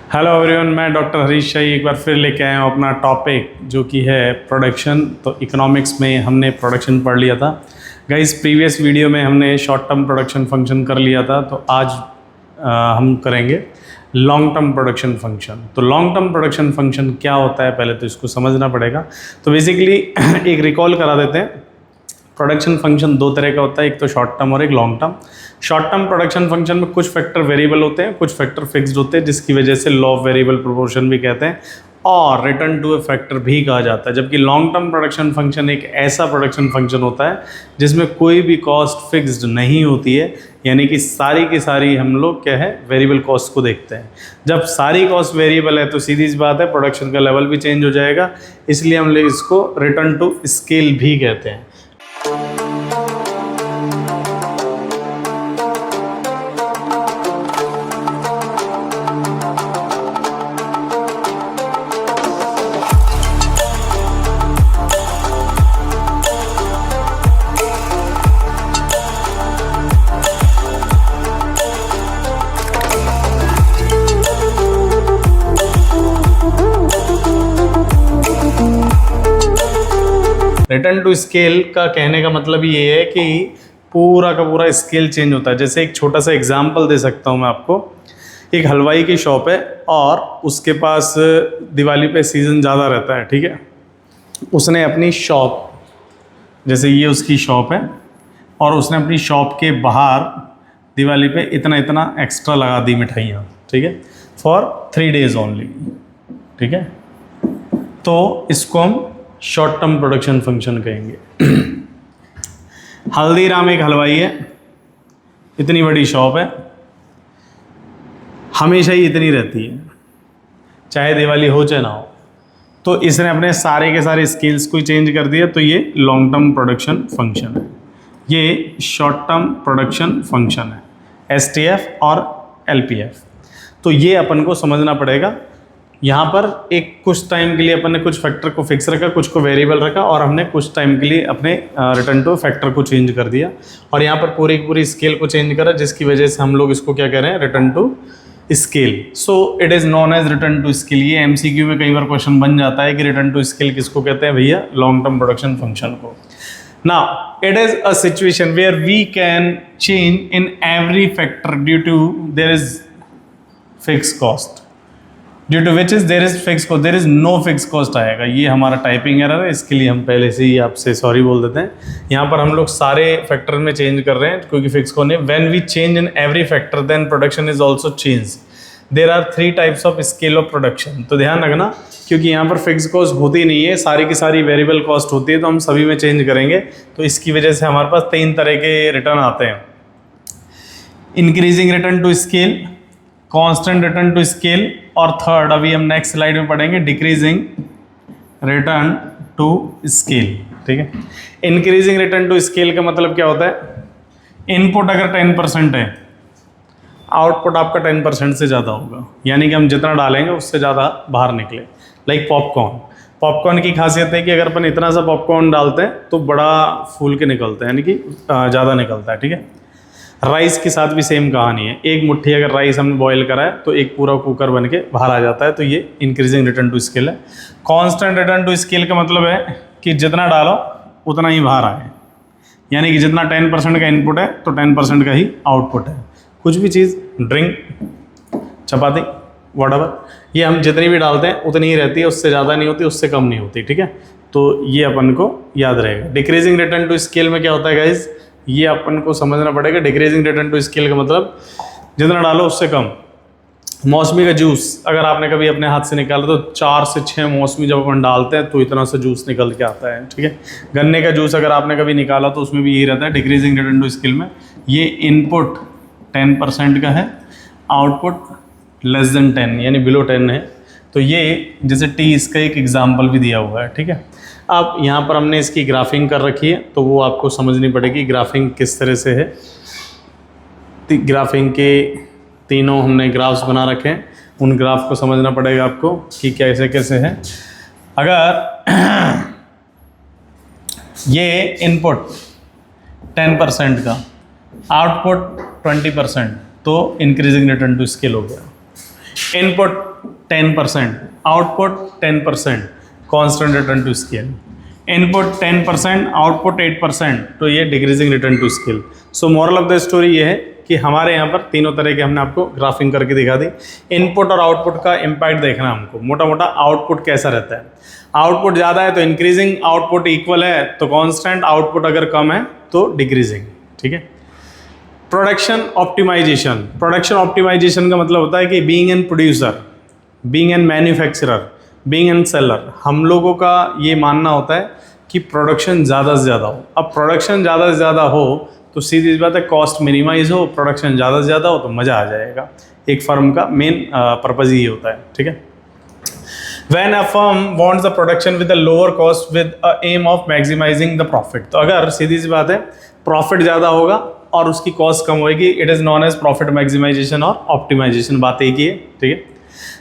Hello everyone, मैं doctor Harish शाही एक बार फिर लेके आया हूँ अपना टॉपिक जो कि है प्रोडक्शन। तो इकोनॉमिक्स में हमने प्रोडक्शन पढ़ लिया था गाइस। प्रीवियस वीडियो में हमने शॉर्ट टर्म प्रोडक्शन फंक्शन कर लिया था, तो आज हम करेंगे लॉन्ग टर्म प्रोडक्शन फंक्शन। तो लॉन्ग टर्म प्रोडक्शन फंक्शन क्या होता है, पहले तो इसको समझना पड़ेगा। तो बेसिकली एक रिकॉल करा देते हैं। प्रोडक्शन फंक्शन दो तरह का होता है, एक तो शॉर्ट टर्म और एक long term. Short term production function में कुछ फैक्टर वेरिएबल होते हैं, कुछ फैक्टर फिक्स्ड होते हैं, जिसकी वजह से लॉ ऑफ वेरिएबल प्रोपोर्शन भी कहते हैं और रिटर्न टू ए फैक्टर भी कहा जाता है। जबकि लॉन्ग टर्म प्रोडक्शन फंक्शन एक ऐसा प्रोडक्शन फंक्शन होता है जिसमें कोई भी कॉस्ट फिक्स्ड नहीं होती है, यानी कि सारी की सारी हम लोग क्या है वेरिएबल कॉस्ट को देखते हैं। जब सारी कॉस्ट वेरिएबल है तो सीधी सी बात है प्रोडक्शन का लेवल भी चेंज हो जाएगा, इसलिए हम लोग इसको रिटर्न टू स्केल भी कहते हैं। रिटर्न टू स्केल का कहने का मतलब ये है कि पूरा का पूरा स्केल चेंज होता है। जैसे एक छोटा सा एग्जांपल दे सकता हूँ मैं आपको। एक हलवाई की शॉप है और उसके पास दिवाली पे सीज़न ज़्यादा रहता है, ठीक है। उसने अपनी शॉप, जैसे ये उसकी शॉप है, और उसने अपनी शॉप के बाहर दिवाली पे इतना इतना एक्स्ट्रा लगा दी मिठाइयाँ, ठीक है, फॉर 3 days ओनली, ठीक है। तो इसको हम शॉर्ट टर्म प्रोडक्शन फंक्शन कहेंगे। हल्दीराम एक हलवाई है, इतनी बड़ी शॉप है, हमेशा ही इतनी रहती है, चाहे दिवाली हो चाहे ना हो। तो इसने अपने सारे के सारे स्केल्स को चेंज कर दिया, तो ये लॉन्ग टर्म प्रोडक्शन फंक्शन है, ये शॉर्ट टर्म प्रोडक्शन फंक्शन है, STF और LPF। तो ये अपन को समझना पड़ेगा। यहाँ पर एक कुछ टाइम के लिए अपन ने कुछ फैक्टर को फिक्स रखा, कुछ को वेरिएबल रखा, और हमने कुछ टाइम के लिए अपने रिटर्न टू फैक्टर को चेंज कर दिया, और यहाँ पर पूरी की पूरी स्केल को चेंज करा, जिसकी वजह से हम लोग इसको क्या कह रहे हैं, return to scale. So it is known as return to scale. ये MCQ में कई बार क्वेश्चन बन जाता है कि रिटर्न टू स्केल किसको कहते हैं भैया, लॉन्ग टर्म प्रोडक्शन फंक्शन को। Now it is a situation where we can change in every factor due to there is fix cost, due to which is there is fix cost, there is no fix cost आएगा। ये हमारा typing error है, इसके लिए हम पहले से ही आपसे सॉरी बोल देते हैं। यहाँ पर हम लोग सारे फैक्टर में चेंज कर रहे हैं क्योंकि फिक्स कॉस्ट नहीं। When we change in every factor then production is also change. There are 3 types of scale of production. तो ध्यान रखना, क्योंकि यहाँ पर फिक्स कॉस्ट होती नहीं है, सारी की सारी वेरिएबल कॉस्ट होती है, तो हम सभी में चेंज करेंगे। तो इसकी वजह से हमारे पास 3 तरह के रिटर्न आते हैं। Increasing return to scale, constant return to scale, और थर्ड अभी हम नेक्स्ट स्लाइड में पढ़ेंगे डिक्रीजिंग रिटर्न टू स्केल, ठीक है। इंक्रीजिंग रिटर्न टू स्केल का मतलब क्या होता है, इनपुट अगर 10% है, आउटपुट आपका 10% से ज़्यादा होगा, यानी कि हम जितना डालेंगे उससे ज़्यादा बाहर निकले। लाइक पॉपकॉर्न, पॉपकॉर्न की खासियत है कि अगर अपन इतना सा पॉपकॉर्न डालते हैं तो बड़ा फूल के निकलता है, यानी कि ज़्यादा निकलता है, ठीक है। राइस के साथ भी सेम कहानी है। एक मुट्ठी अगर राइस हमने बॉईल करा है तो एक पूरा कुकर बन के बाहर आ जाता है, तो ये इंक्रीजिंग रिटर्न टू स्केल है। कांस्टेंट रिटर्न टू स्केल का मतलब है कि जितना डालो उतना ही बाहर आए, यानी कि जितना 10% का इनपुट है तो 10% का ही आउटपुट है। कुछ भी चीज़, ड्रिंक, चपाती, व्हाटएवर, ये हम जितनी भी डालते हैं उतनी ही रहती है, उससे ज़्यादा नहीं होती, उससे कम नहीं होती, ठीक है। तो ये अपन को याद रहेगा। डिक्रीजिंग रिटर्न टू स्केल में क्या होता है गाइज, ये अपन को समझना पड़ेगा। डिक्रीजिंग रिटर्न टू स्केल का मतलब जितना डालो उससे कम। मौसमी का जूस अगर आपने कभी अपने हाथ से निकाला तो 4 से 6 मौसमी जब अपन डालते हैं तो इतना सा जूस निकल के आता है, ठीक है। गन्ने का जूस अगर आपने कभी निकाला तो उसमें भी यही रहता है। डिक्रीजिंग रिटर्न टू स्केल में ये इनपुट 10% का है, आउटपुट लेस देन 10 यानी बिलो 10 है। तो ये जैसे टी, इसका एक एग्जाम्पल भी दिया हुआ है, ठीक है। अब यहाँ पर हमने इसकी ग्राफिंग कर रखी है, तो वो आपको समझनी पड़ेगी ग्राफिंग किस तरह से है। ग्राफिंग के तीनों हमने ग्राफ्स बना रखे हैं, उन ग्राफ को समझना पड़ेगा आपको कि कैसे कैसे है। अगर ये इनपुट 10% का, आउटपुट 20%, तो इंक्रीजिंग रिटर्न टू स्केल हो गया। Input 10%, output 10%, constant return to scale. Input 10%, output 8%, तो ये decreasing return to scale. So moral of the story ये है कि हमारे यहाँ पर तीनों तरह के हमने आपको ग्राफिंग करके दिखा दी। इनपुट और आउटपुट का इम्पैक्ट देखना हमको, मोटा मोटा आउटपुट कैसा रहता है। आउटपुट ज़्यादा है तो इंक्रीजिंग, आउटपुट इक्वल है तो कांस्टेंट, आउटपुट अगर कम है तो डिक्रीजिंग। ठीक है। प्रोडक्शन ऑप्टिमाइजेशन, प्रोडक्शन ऑप्टिमाइजेशन का मतलब होता है कि being an producer, being an manufacturer, being an seller, हम लोगों का ये मानना होता है कि प्रोडक्शन ज़्यादा से ज़्यादा हो। अब प्रोडक्शन ज़्यादा से ज़्यादा हो तो सीधी सी बात है कॉस्ट मिनिमाइज हो, प्रोडक्शन ज़्यादा से ज़्यादा हो तो मज़ा आ जाएगा। एक फर्म का मेन पर्पज़ ही होता है। ठीक है। When a firm wants the production with a lower cost with a aim of maximizing the profit, तो अगर सीधी सी बात है प्रॉफिट ज़्यादा होगा और उसकी कॉस्ट कम होगी, it is known as profit maximisation और ऑप्टिमाइजेशन, बात एक ही है। ठीक है।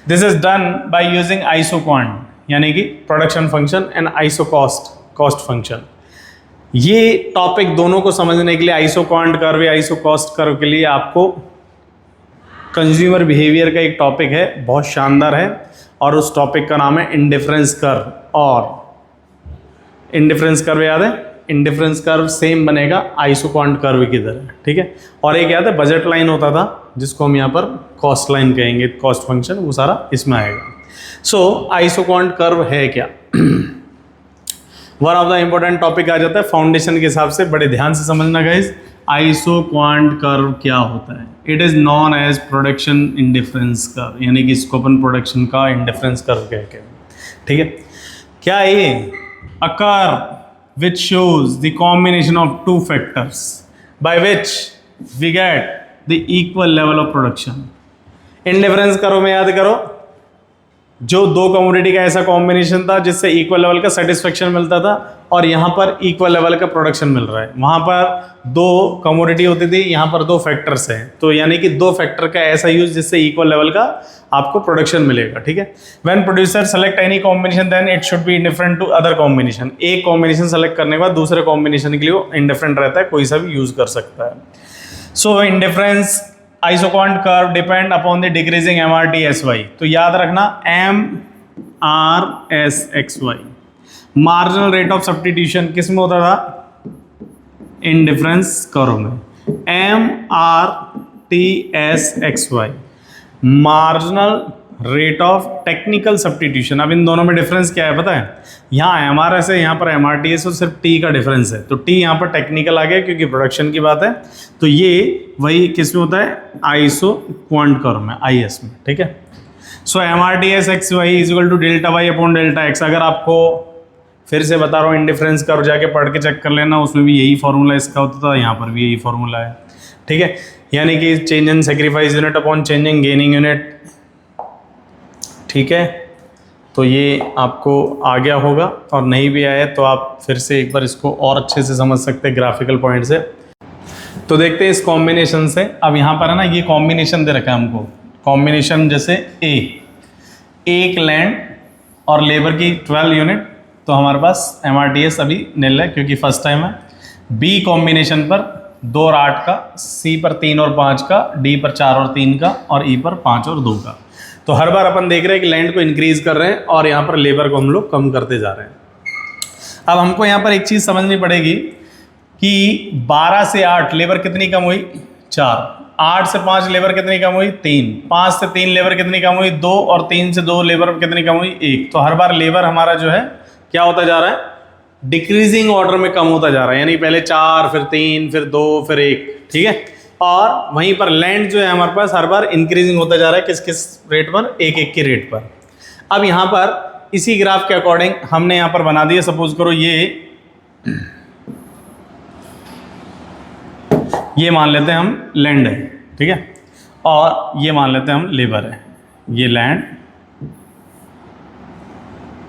This is done by using isoquant, यानी कि production function and isocost function. ये टॉपिक दोनों को समझने के लिए, आइसो क्वांट कर्व या आइसो कॉस्ट कर्व के लिए आपको कंज्यूमर बिहेवियर का एक टॉपिक है, बहुत शानदार है, और उस टॉपिक का नाम है इंडिफरेंस कर्व। और इंडिफरेंस कर्व याद है, इंडिफरेंस कर्व सेम बनेगा आइसो क्वांट कर्व की तरह। ठीक है। और एक याद है बजट लाइन होता था जिसको हम यहाँ पर कॉस्ट लाइन कहेंगे, कॉस्ट फंक्शन, वो सारा इसमें आएगा। सो आइसो क्वांट कर्व है क्या? One of the important topic आ जाता है फाउंडेशन के हिसाब से, बड़े ध्यान से समझना गाइज। आइसो क्वांट कर्व क्या होता है? It is known as production indifference curve, यानी कि इसको अपन प्रोडक्शन का इंडिफरेंस कर्व कहते हैं। ठीक है। क्या है ये? A curve which shows the combination of two factors by which we get the equal level of production. Indifference curve में याद करो, जो दो कमोडिटी का ऐसा कॉम्बिनेशन था जिससे इक्वल लेवल का सेटिस्फेक्शन मिलता था, और यहाँ पर इक्वल लेवल का प्रोडक्शन मिल रहा है। वहाँ पर दो कमोडिटी होती थी, यहाँ पर दो फैक्टर्स हैं, तो यानी कि दो फैक्टर का ऐसा यूज जिससे इक्वल लेवल का आपको प्रोडक्शन मिलेगा। ठीक है। When producer select any combination then it should be indifferent to other combination. एक कॉम्बिनेशन सेलेक्ट करने के बाद दूसरे कॉम्बिनेशन के लिए वो इंडिफरेंट रहता है, कोई सा भी यूज कर सकता है। So indifference iso quant curve depend upon the decreasing MRTSY। तो याद रखना MRSXY, marginal rate of substitution किस में होता था? इंडिफरेंस कर्व में। MRTSXY, marginal rate of technical substitution. अब इन दोनों में डिफरेंस क्या है पता है? यहाँ MRS है, यहाँ पर MRTS, और सिर्फ T का डिफरेंस है। तो T यहाँ पर टेक्निकल आ गया क्योंकि प्रोडक्शन की बात है, तो ये वही किस में होता है? आइसो क्वांट कर्व में, IS में। ठीक है। So MRTSXY is equal to delta Y upon delta X. अगर आपको फिर से बता रहा हूँ इंडिफरेंस कर्व जाके पढ़ के चेक कर लेना, उसमें भी यही फॉर्मूला इसका होता था, यहाँ पर भी यही फॉर्मूला है। ठीक है। यानी कि change in sacrifice unit upon change in gaining unit. ठीक है। तो ये आपको आ गया होगा, और नहीं भी आया तो आप फिर से एक बार इसको और अच्छे से समझ सकते हैं ग्राफिकल पॉइंट से। तो देखते हैं इस कॉम्बिनेशन से। अब यहाँ पर है ना, ये कॉम्बिनेशन दे रखा है हमको, कॉम्बिनेशन जैसे एक लैंड और लेबर की 12 यूनिट, तो हमारे पास MRTS अभी निल है क्योंकि फर्स्ट टाइम है। B कॉम्बिनेशन पर 2 और 8 का, C पर 3 और 5 का, D पर 4 और 3 का, और E पर 5 और 2 का। तो हर बार अपन देख रहे हैं कि लैंड को इंक्रीज कर रहे हैं और यहाँ पर लेबर को हम लोग कम करते जा रहे हैं। अब हमको यहाँ पर एक चीज़ समझनी पड़ेगी कि 12 से 8 लेबर कितनी कम हुई? 4। 8 से 5 लेबर कितनी कम हुई? 3। 5 से 3 लेबर कितनी कम हुई? 2। और 3 से 2 लेबर कितनी कम हुई? 1। तो हर बार लेबर हमारा जो है क्या होता जा रहा है? डिक्रीजिंग ऑर्डर में कम होता जा रहा है, यानी पहले 4, फिर 3, फिर 2, फिर 1। ठीक है। और वहीं पर लैंड जो है हमारे पास हर बार इंक्रीजिंग होता जा रहा है, किस किस रेट पर? 1-1 के रेट पर। अब यहाँ पर इसी ग्राफ के अकॉर्डिंग हमने यहाँ पर बना दिया, सपोज करो ये मान लेते हैं हम लैंड है। ठीक है। और ये मान लेते हैं हम लेबर है। ये लैंड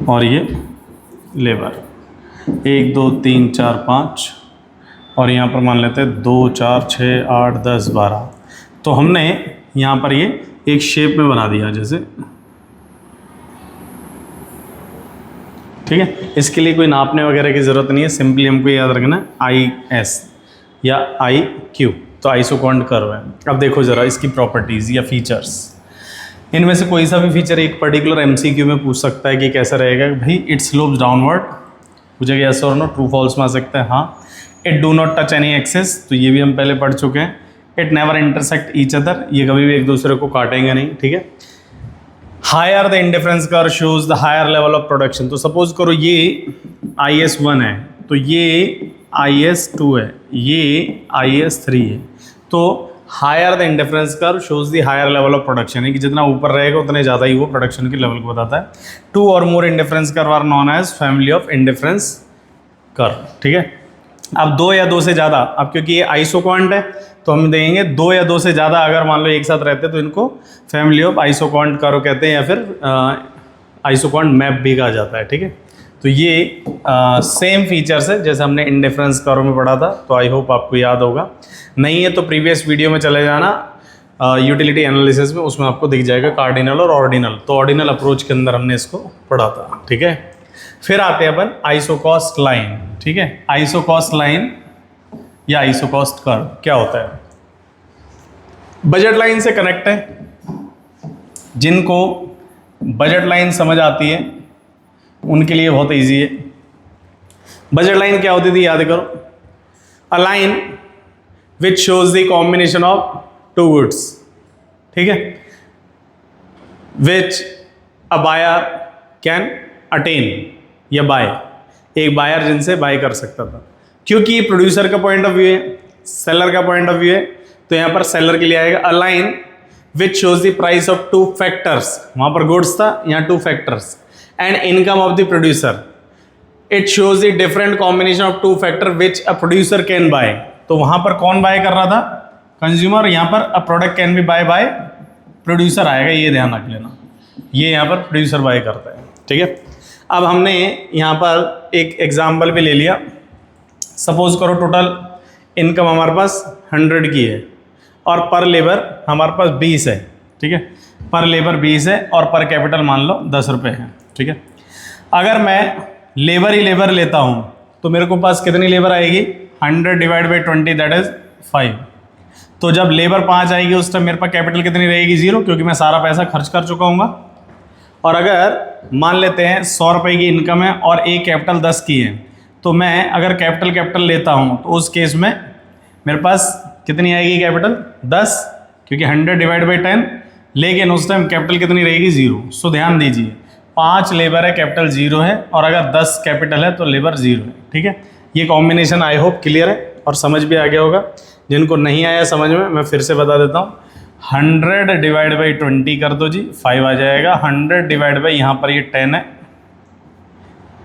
और ये लेबर, 1 2 3 4 5, और यहाँ पर मान लेते हैं 2 4 6 8 10 12। तो हमने यहाँ पर ये एक शेप में बना दिया जैसे। ठीक है। इसके लिए कोई नापने वगैरह की ज़रूरत नहीं है, सिंपली हमको याद रखना IS या IQ। तो आइसो क्वांट कर्व है। अब देखो ज़रा इसकी प्रॉपर्टीज़ या फीचर्स। इनमें से कोई सा भी फीचर एक पर्टिकुलर एमसीक्यू में पूछ सकता है कि कैसा रहेगा भाई, इट स्लोप्स डाउनवर्ड, पूछेगा यस और नो, ट्रू फॉल्स में आ सकता है हाँ। It do not touch any axes, तो ये भी हम पहले पढ़ चुके हैं। It never intersect each other, ये कभी भी एक दूसरे को काटेंगे नहीं, ठीक है। Higher the indifference curve shows the higher level of production, तो सपोज करो ये IS1 है, तो ये IS2 है, ये IS3 है, तो higher the indifference curve shows the higher level of production, है कि जितना ऊपर रहेगा उतने ज़्यादा ही वो प्रोडक्शन के लेवल को बताता है। 2 और more indifference curve are known as family of indifference curve, ठीक है। अब 2 या 2 से ज़्यादा, अब क्योंकि ये आइसोक्वांट है तो हम देंगे 2 या 2 से ज़्यादा अगर मान लो एक साथ रहते हैं तो इनको फैमिली ऑफ आइसोक्वांट कर्व कहते हैं, या फिर आइसोक्वांट मैप भी कहा जाता है, ठीक है। तो ये सेम फीचर्स है जैसे हमने इंडिफरेंस कर्व में पढ़ा था, तो आई होप आपको याद होगा। नहीं है तो प्रीवियस वीडियो में चले जाना यूटिलिटी एनालिसिस में, उसमें आपको दिख जाएगा कार्डिनल और ऑर्डिनल, तो ऑर्डिनल अप्रोच के अंदर हमने इसको पढ़ा था, ठीक है। फिर आते हैं अपन आइसोकॉस्ट लाइन, ठीक है। आइसोकॉस्ट लाइन या आइसोकॉस्ट कर्व क्या होता है? बजट लाइन से कनेक्ट है। जिनको बजट लाइन समझ आती है उनके लिए बहुत इजी है। बजट लाइन क्या होती थी याद करो, a line which shows the combination of two goods, ठीक है, which a buyer can attain या बाय, एक बायर जिनसे बाय कर सकता था। क्योंकि ये प्रोड्यूसर का पॉइंट ऑफ व्यू है, सेलर का पॉइंट ऑफ व्यू है, तो यहां पर सेलर के लिए आएगा a line which shows the price of 2 factors, वहां पर गुड्स था, यहां 2 factors, and income of the producer. It shows the different combination of 2 factor which a producer can buy, तो वहां पर कौन बाय कर रहा था? कंज्यूमर। यहां पर a product can be buy by producer आएगा, ये ध्यान रख लेना, ये यहां पर प्रोड्यूसर बाय करता है, ठीक है। अब हमने यहां पर एक एग्जाम्पल भी ले लिया। सपोज करो टोटल इनकम हमारे पास 100 की है और पर लेबर हमारे पास 20 है, ठीक है। पर लेबर 20 है और पर कैपिटल मान लो 10 रुपये है, ठीक है। अगर मैं लेबर ही लेबर लेता हूँ तो मेरे को पास कितनी लेबर आएगी? 100 डिवाइड बाई 20 दैट इज 5। तो जब लेबर 5 आएगी उस टाइम मेरे पास कैपिटल कितनी रहेगी? 0, क्योंकि मैं सारा पैसा खर्च कर चुका हूँ। और अगर मान लेते हैं 100 रुपये की इनकम है और एक कैपिटल 10 की है, तो मैं अगर कैपिटल लेता हूँ तो उस केस में मेरे पास कितनी आएगी कैपिटल? 10, क्योंकि 100 डिवाइड बाई 10, लेकिन उस टाइम कैपिटल कितनी रहेगी? 0। सो ध्यान दीजिए, 5 लेबर है, कैपिटल 0 है, और अगर 10 कैपिटल है तो लेबर 0 है, ठीक है। ये कॉम्बिनेशन आई होप क्लियर है और समझ भी आ गया होगा। जिनको नहीं आया समझ में, मैं फिर से बता देता हूँ। 100 डिवाइड बाई 20 कर दो जी, 5 आ जाएगा। 100 डिवाइड बाई यहाँ पर ये 10 है,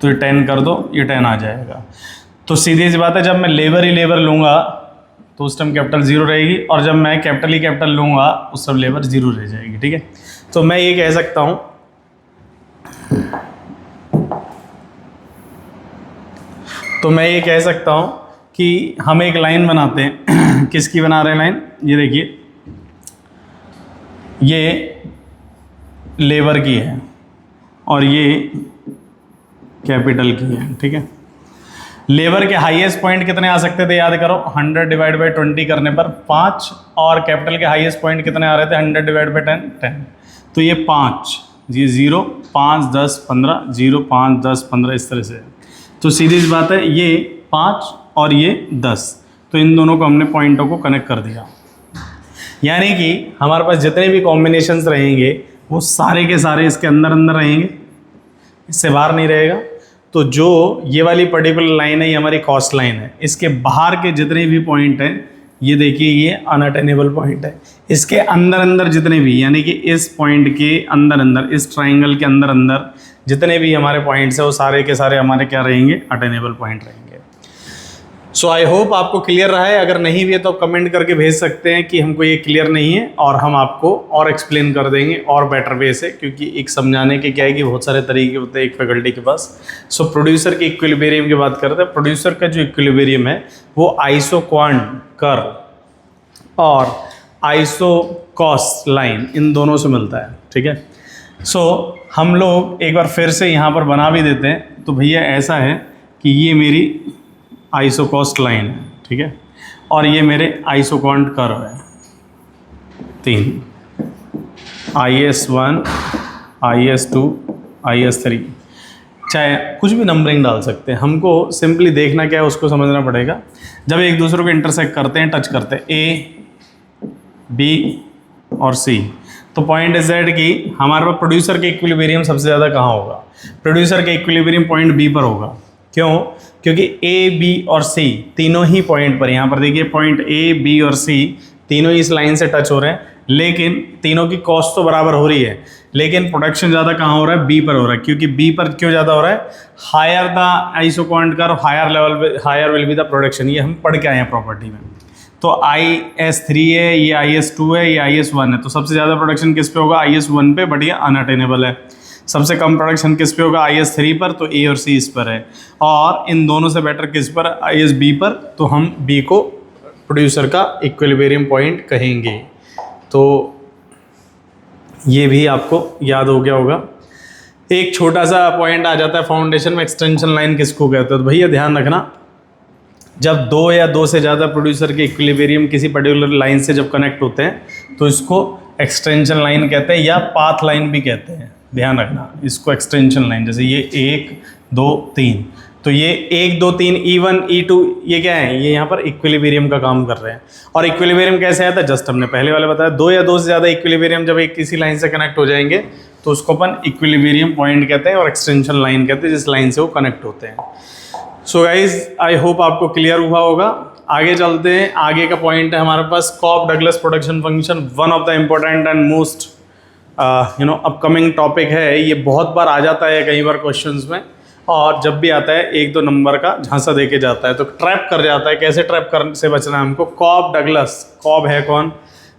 तो ये 10 कर दो, ये 10 आ जाएगा। तो सीधी सी बात है, जब मैं लेबर ही लेबर लूँगा तो उस टाइम कैपिटल 0 रहेगी, और जब मैं कैपिटल ही कैपिटल लूँगा उस टाइम लेबर 0 रह जाएगी, ठीक है। तो मैं ये कह सकता हूँ कि हम एक लाइन बनाते हैं। किसकी बना रहे हैं लाइन? ये देखिए, ये लेबर की है और ये कैपिटल की है, ठीक है। लेबर के हाईएस्ट पॉइंट कितने आ सकते थे याद करो? 100 डिवाइड बाई 20 करने पर 5, और कैपिटल के हाईएस्ट पॉइंट कितने आ रहे थे? 100 डिवाइड बाई 10। तो ये 5, ये 0, 5, 10, 15, 0, 5, 10, 15 इस तरह से। तो सीधी सी बात है, ये 5 और ये 10, तो इन दोनों को हमने पॉइंटों को कनेक्ट कर दिया। यानी कि हमारे पास जितने भी कॉम्बिनेशंस रहेंगे वो सारे के सारे इसके अंदर अंदर रहेंगे, इससे बाहर नहीं रहेगा। तो जो ये वाली पर्टिकुलर लाइन है ये हमारी कॉस्ट लाइन है, इसके बाहर के जितने भी पॉइंट हैं ये देखिए ये अनअटेनेबल पॉइंट है। इसके अंदर अंदर जितने भी, यानी कि इस पॉइंट के अंदर अंदर, इस ट्राइंगल के अंदर अंदर जितने भी हमारे पॉइंट्स हैं वो सारे के सारे हमारे क्या रहेंगे? अटेनेबल पॉइंट रहेंगे। सो आई होप आपको क्लियर रहा है। अगर नहीं भी है तो आप कमेंट करके भेज सकते हैं कि हमको ये क्लियर नहीं है, और हम आपको और एक्सप्लेन कर देंगे और बेटर वे से, क्योंकि एक समझाने के क्या है कि बहुत सारे तरीके होते हैं एक फैकल्टी के पास। सो प्रोड्यूसर के इक्विलिब्रियम की बात करते हैं। प्रोड्यूसर का जो इक्विलिब्रियम है वो आइसोक्वांट कर्व और आइसोकॉस्ट लाइन, इन दोनों से मिलता है, ठीक है। सो हम लोग एक बार फिर से यहाँ पर बना भी देते हैं। तो भैया ऐसा है कि ये मेरी आइसोकॉस्ट लाइन है, ठीक है, और ये मेरे आइसोक्वांट कर्व है 3। IS1, IS2, IS3, चाहे कुछ भी नंबरिंग डाल सकते हैं। हमको सिंपली देखना क्या है, उसको समझना पड़ेगा। जब एक दूसरे को इंटरसेक्ट करते हैं, टच करते हैं, A, B और C, तो पॉइंट इज दैट कि हमारे पास प्रोड्यूसर के इक्विलिब्रियम सबसे ज़्यादा कहाँ होगा? प्रोड्यूसर के इक्विलिब्रियम पॉइंट B पर होगा। क्यों? क्योंकि A, B और C तीनों ही पॉइंट पर, यहाँ पर देखिए पॉइंट A, B और C तीनों ही इस लाइन से टच हो रहे हैं, लेकिन तीनों की कॉस्ट तो बराबर हो रही है, लेकिन प्रोडक्शन ज़्यादा कहाँ हो रहा है? B पर हो रहा है। क्योंकि B पर क्यों ज़्यादा हो रहा है? Higher the isoquant curve, higher level पे, higher will be the production. ये हम पढ़ के आए हैं प्रॉपर्टी में। तो IS3 है, ये IS2 है, ये IS1 है, तो सबसे ज़्यादा प्रोडक्शन किस पे होगा? IS1 पे, बट ये अनअटेनेबल है। सबसे कम प्रोडक्शन किस पे होगा? IS3 पर, तो A और C इस पर है। और इन दोनों से बेटर किस पर? ISB पर, तो हम B को प्रोड्यूसर का इक्विलिब्रियम पॉइंट कहेंगे। तो ये भी आपको याद हो गया होगा। एक छोटा सा पॉइंट आ जाता है फाउंडेशन में, एक्सटेंशन लाइन किसको कहते हैं? तो भैया ध्यान रखना, जब दो या दो से ज़्यादा प्रोड्यूसर के इक्विलिब्रियम किसी पर्टिकुलर लाइन से जब कनेक्ट होते हैं तो इसको एक्सटेंशन लाइन कहते हैं या पाथ लाइन भी कहते हैं। ध्यान रखना, इसको एक्सटेंशन लाइन, जैसे ये 1, 2, 3, तो ये 1, 2, 3, E1, E2 ये क्या है? ये यहाँ पर इक्विलिब्रियम का काम कर रहे हैं। और इक्विलिब्रियम कैसे आया था? जस्ट हमने पहले वाले बताया, दो या दो से ज़्यादा इक्विलिब्रियम जब एक किसी लाइन से कनेक्ट हो जाएंगे तो उसको अपन इक्विलिब्रियम पॉइंट कहते हैं और एक्सटेंशन लाइन कहते हैं जिस लाइन से वो कनेक्ट होते हैं। सो गाइज, आई होप आपको क्लियर हुआ होगा। आगे चलते हैं। आगे का पॉइंट है हमारे पास Cobb Douglas production function, one of the important and most upcoming topic है। ये बहुत बार आ जाता है कई बार क्वेश्चंस में, और जब भी आता है 1-2 नंबर का झांसा देके जाता है, तो ट्रैप कर जाता है। कैसे ट्रैप कर से बचना है हमको? कॉप डगलस, कॉप है कौन?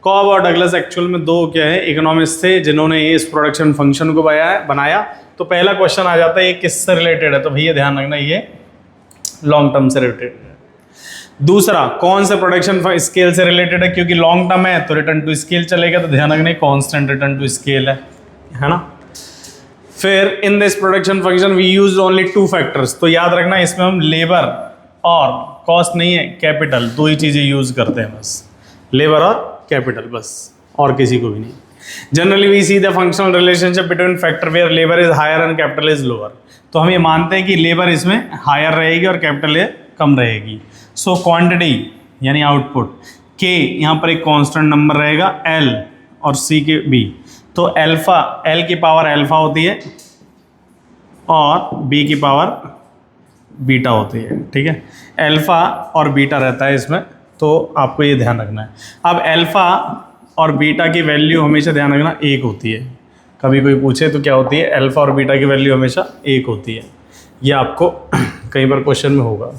कॉप और डगलस एक्चुअल में दो क्या है, इकोनॉमिस्ट थे जिन्होंने इस प्रोडक्शन फंक्शन को बनाया। तो पहला क्वेश्चन आ जाता है ये किससे रिलेटेड है? तो भैया ध्यान रखना, ये लॉन्ग टर्म से रिलेटेड है। दूसरा, कौन से प्रोडक्शन स्केल से रिलेटेड है? क्योंकि लॉन्ग टर्म है तो रिटर्न टू स्केल चलेगा, तो ध्यान रखना कांस्टेंट रिटर्न टू स्केल है ना। फिर in this production function we use only 2 factors, तो याद रखना इसमें हम लेबर और कॉस्ट नहीं है, कैपिटल, दो ही चीजें यूज करते हैं बस, लेबर और कैपिटल बस, और किसी को भी नहीं। Generally we see the functional relationship between factor where labour is higher and capital is lower. तो हम ये मानते हैं कि लेबर इसमें हायर रहेगी और कैपिटल ये कम रहेगी। सो क्वांटिटी यानी आउटपुट के यहाँ पर एक कांस्टेंट नंबर रहेगा L और C के B, तो अल्फा L की पावर अल्फा होती है और B की पावर बीटा होती है। ठीक है, अल्फा और बीटा रहता है इसमें, तो आपको ये ध्यान रखना है। अब अल्फा और बीटा की वैल्यू हमेशा ध्यान रखना 1 होती है। कभी कोई पूछे तो क्या होती है? अल्फा और बीटा की वैल्यू हमेशा 1 होती है। ये आपको कई बार क्वेश्चन में होगा।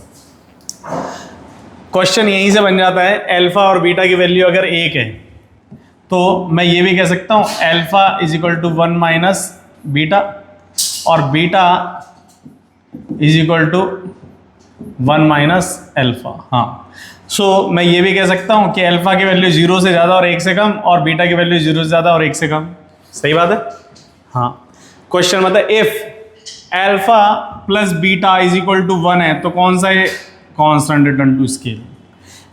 क्वेश्चन यहीं से बन जाता है, अल्फा और बीटा की वैल्यू अगर 1 है तो मैं ये भी कह सकता हूँ alpha is equal to 1 minus beta और beta is equal to 1 minus alpha. हाँ, सो मैं ये भी कह सकता हूँ कि अल्फा की वैल्यू 0 से ज़्यादा और 1 से कम और बीटा की वैल्यू 0 से ज़्यादा और 1 से कम। सही बात है? हाँ। क्वेश्चन मतलब if alpha plus beta is equal to 1 है तो कौन सा है? Constant return to scale.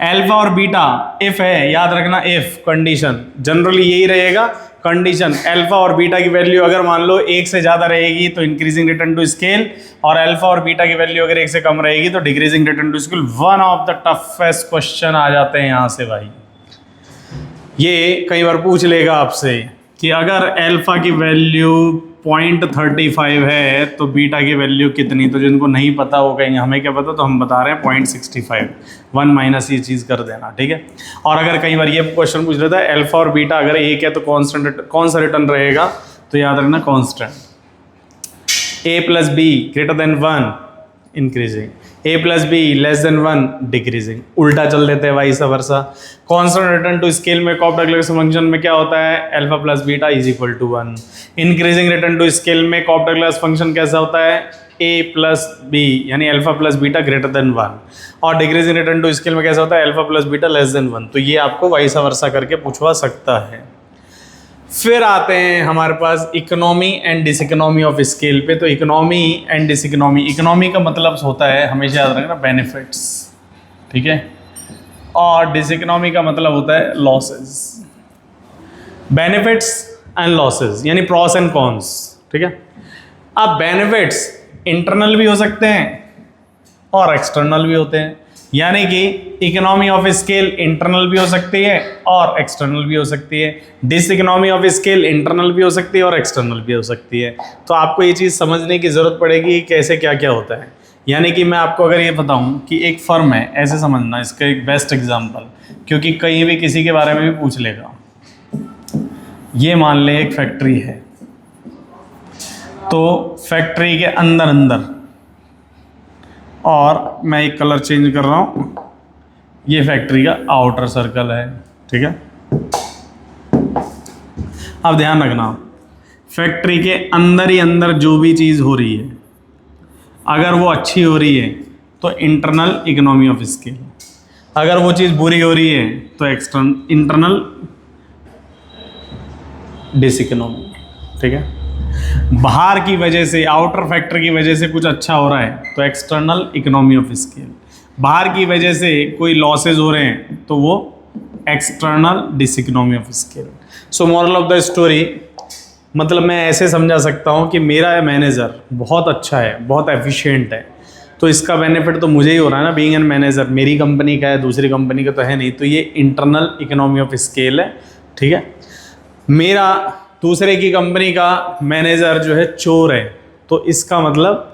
Alpha और बीटा इफ है, याद रखना इफ कंडीशन, जनरली यही रहेगा कंडीशन। अल्फा और बीटा की वैल्यू अगर मान लो 1 से ज़्यादा रहेगी तो इंक्रीजिंग रिटर्न टू स्केल, और अल्फा और बीटा की वैल्यू अगर 1 से कम रहेगी तो decreasing return to scale. One of the toughest question आ जाते हैं यहाँ से भाई। ये कई बार पूछ लेगा आपसे कि अगर अल्फा की वैल्यू 0.35 है तो बीटा की वैल्यू कितनी? तो जिनको नहीं पता वो कहेंगे हमें क्या पता, तो हम बता रहे हैं 0.65, 1 माइनस ये चीज़ कर देना। ठीक है, और अगर कई बार ये क्वेश्चन पूछ लेता है अल्फा और बीटा अगर 1 है तो कौन सा रिटर्न रहेगा? तो याद रखना constant. A plus B greater than 1 increasing, A plus B less than 1 decreasing. उल्टा चल देते हैं vice versa. Constant return to scale में कॉप डगलस फंक्शन में क्या होता है? Alpha plus beta is equal to 1। Increasing return to scale में कॉप डगलस फंक्शन कैसा होता है? A प्लस बी यानी alpha plus beta greater than 1, और डिक्रीजिंग रिटर्न टू स्केल में कैसा होता है? Alpha plus beta less than 1। तो ये आपको वाइस वर्सा करके पूछवा सकता है। फिर आते हैं हमारे पास इकोनॉमी एंड डिसइकोनॉमी ऑफ स्केल पे। तो इकोनॉमी एंड डिसइकोनॉमी, इकोनॉमी का मतलब होता है हमेशा याद रखना बेनिफिट्स, ठीक है, और डिसइकोनॉमी का मतलब होता है लॉसेस। बेनिफिट्स एंड लॉसेस, यानी प्रॉस एंड कॉन्स, ठीक है। अब बेनिफिट्स इंटरनल भी हो सकते हैं और एक्सटर्नल भी होते हैं, यानी कि इकोनॉमी ऑफ स्केल इंटरनल भी हो सकती है और एक्सटर्नल भी हो सकती है, diseconomy of scale internal भी हो सकती है और एक्सटर्नल भी हो सकती है। तो आपको ये चीज़ समझने की ज़रूरत पड़ेगी कि कैसे क्या क्या होता है। यानी कि मैं आपको अगर ये बताऊं कि एक फर्म है, ऐसे समझना, इसका एक बेस्ट एग्जांपल, क्योंकि कहीं भी किसी के बारे में भी पूछ लेगा। ये मान ले एक फैक्ट्री है, तो फैक्ट्री के अंदर अंदर, और मैं एक कलर चेंज कर रहा हूँ, ये फैक्ट्री का आउटर सर्कल है, ठीक है। अब ध्यान रखना, फैक्ट्री के अंदर ही अंदर जो भी चीज़ हो रही है, अगर वो अच्छी हो रही है तो इंटरनल इकोनॉमी ऑफ स्केल, अगर वो चीज़ बुरी हो रही है तो इंटरनल डिस इकोनॉमी, ठीक है। बाहर की वजह से, आउटर फैक्टर की वजह से कुछ अच्छा हो रहा है तो एक्सटर्नल इकोनॉमी ऑफ स्केल, बाहर की वजह से कोई लॉसेज हो रहे हैं तो वो external diseconomy of scale. So moral of the story, मतलब मैं ऐसे समझा सकता हूँ कि मेरा मैनेजर बहुत अच्छा है, बहुत एफिशिएंट है, तो इसका बेनिफिट तो मुझे ही हो रहा है ना, बीइंग एन मैनेजर। मेरी कंपनी का है, दूसरी कंपनी का तो है नहीं, तो ये इंटरनल इकोनॉमी ऑफ स्केल है, ठीक है। मेरा दूसरे की कंपनी का मैनेजर जो है चोर है, तो इसका मतलब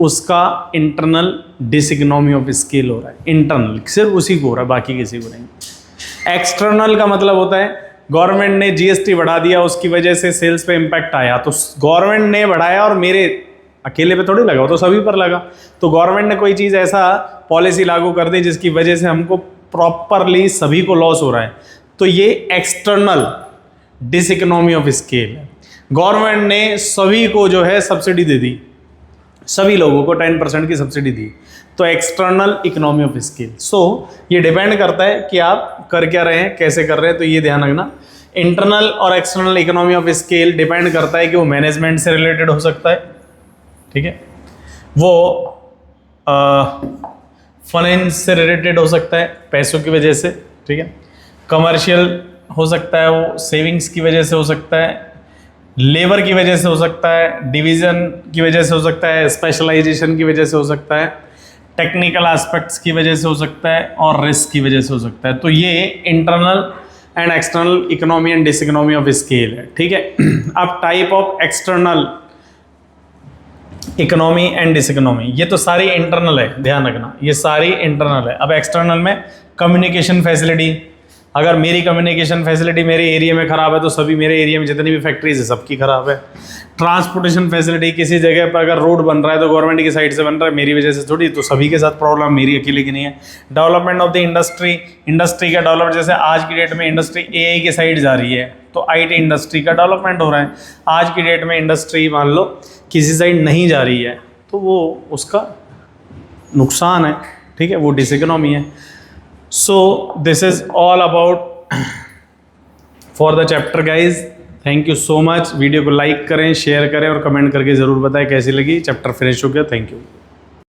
उसका internal diseconomy of scale हो रहा है, इंटरनल सिर्फ उसी को हो रहा है, बाकी किसी को नहीं। एक्सटर्नल का मतलब होता है गवर्नमेंट ने जीएसटी बढ़ा दिया, उसकी वजह से सेल्स पे इम्पैक्ट आया, तो गवर्नमेंट ने बढ़ाया और मेरे अकेले पे थोड़ी लगा, वो तो सभी पर लगा। तो गवर्नमेंट ने कोई चीज़ ऐसा पॉलिसी लागू कर दी जिसकी वजह से हमको प्रॉपरली सभी को लॉस हो रहा है, तो ये external diseconomy of scale है। गवर्नमेंट ने सभी को जो है सब्सिडी दे दी, सभी लोगों को 10% की सब्सिडी दी, तो एक्सटर्नल इकोनॉमी ऑफ स्केल। सो ये डिपेंड करता है कि आप कर क्या रहे हैं, कैसे कर रहे हैं, तो ये ध्यान रखना। इंटरनल और external economy of scale depend करता है कि वो मैनेजमेंट से रिलेटेड हो सकता है, ठीक है, वो फाइनेंस से रिलेटेड हो सकता है, पैसों की वजह से, ठीक है, कमर्शियल हो सकता है, वो सेविंग्स की वजह से हो सकता है, लेबर की वजह से हो सकता है, डिवीज़न की वजह से हो सकता है, स्पेशलाइजेशन की वजह से हो सकता है, टेक्निकल एस्पेक्ट्स की वजह से हो सकता है, और रिस्क की वजह से हो सकता है। तो ये internal and external economy and diseconomy of scale है, ठीक है। अब type of external economy and diseconomy, ये तो सारी इंटरनल है, ध्यान रखना, ये सारी इंटरनल है। अब एक्सटर्नल में कम्युनिकेशन फैसिलिटी, अगर मेरी कम्युनिकेशन फैसिलिटी मेरे एरिया में ख़राब है तो सभी मेरे एरिया में जितनी भी फैक्ट्रीज है सबकी ख़राब है। ट्रांसपोर्टेशन फैसिलिटी, किसी जगह पर अगर रोड बन रहा है तो गवर्नमेंट की साइड से बन रहा है, मेरी वजह से थोड़ी, तो सभी के साथ प्रॉब्लम, मेरी अकेले की नहीं है। Development of the industry, industry का डेवलपमेंट, जैसे आज की डेट में इंडस्ट्री एआई की साइड जा रही है तो आईटी इंडस्ट्री का डेवलपमेंट हो रहा है। आज की डेट में इंडस्ट्री मान लो किसी साइड नहीं जा रही है तो वो उसका नुकसान है, ठीक है, वो डिस इकोनॉमी है। So this is all about for the chapter guys. Thank you so much. Video को लाइक करें, शेयर करें और कमेंट करके ज़रूर बताएं कैसी लगी। चैप्टर फिनिश हो गया। Thank you.